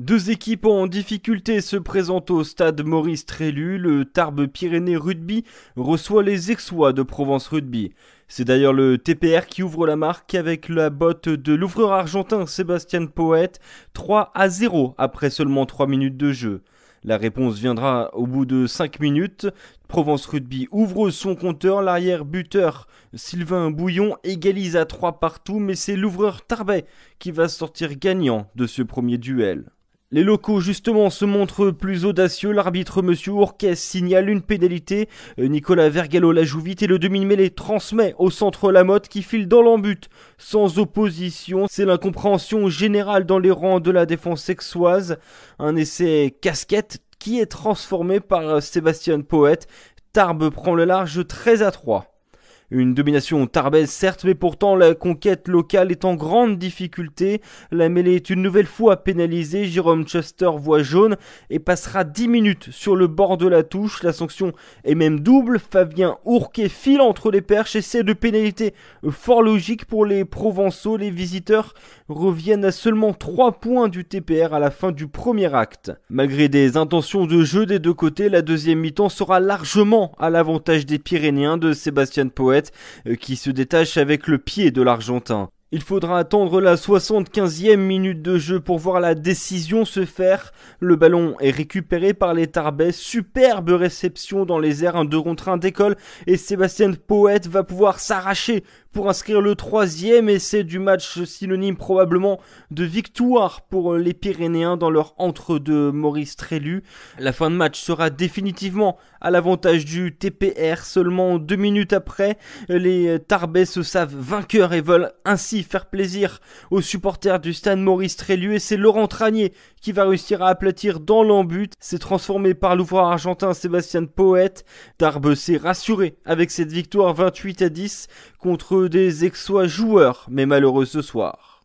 Deux équipes en difficulté se présentent au stade Maurice Trélu. Le Tarbes Pyrénées Rugby reçoit les Aixois de Provence Rugby. C'est d'ailleurs le TPR qui ouvre la marque avec la botte de l'ouvreur argentin Sébastien Poët, 3-0 après seulement 3 minutes de jeu. La réponse viendra au bout de 5 minutes. Provence Rugby ouvre son compteur, l'arrière-buteur Sylvain Bouillon égalise à 3 partout, mais c'est l'ouvreur Tarbais qui va sortir gagnant de ce premier duel. Les locaux justement se montrent plus audacieux, l'arbitre Monsieur Ourquès signale une pénalité, Nicolas Vergallo la joue vite et le demi-mêlée transmet au centre Lamotte qui file dans l'embut sans opposition. C'est l'incompréhension générale dans les rangs de la défense aixoise, un essai casquette qui est transformé par Sébastien Poët. Tarbes prend le large 13-3. Une domination tarbaise certes, mais pourtant la conquête locale est en grande difficulté. La mêlée est une nouvelle fois pénalisée. Jérôme Chester voit jaune et passera 10 minutes sur le bord de la touche. La sanction est même double. Fabien Ourquet file entre les perches et c'est de pénalité fort logique pour les Provençaux. Les visiteurs reviennent à seulement 3 points du TPR à la fin du premier acte. Malgré des intentions de jeu des deux côtés, la deuxième mi-temps sera largement à l'avantage des Pyrénéens de Sébastien Poët, qui se détache avec le pied de l'Argentin. Il faudra attendre la 75e minute de jeu pour voir la décision se faire. Le ballon est récupéré par les Tarbais. Superbe réception dans les airs, un 2 contre 1 décolle et Sébastien Poët va pouvoir s'arracher pour inscrire le 3e essai du match, synonyme probablement de victoire pour les Pyrénéens dans leur entre-deux Maurice Trélu. La fin de match sera définitivement à l'avantage du TPR. Seulement 2 minutes après, les Tarbais se savent vainqueurs et veulent ainsi faire plaisir aux supporters du stade Maurice Trélu et c'est Laurent Tranier qui va réussir à aplatir dans l'embut. C'est transformé par l'ouvreur argentin Sébastien Poët. Tarbes s'est rassuré avec cette victoire 28-10 contre des Aixois joueurs mais malheureux ce soir.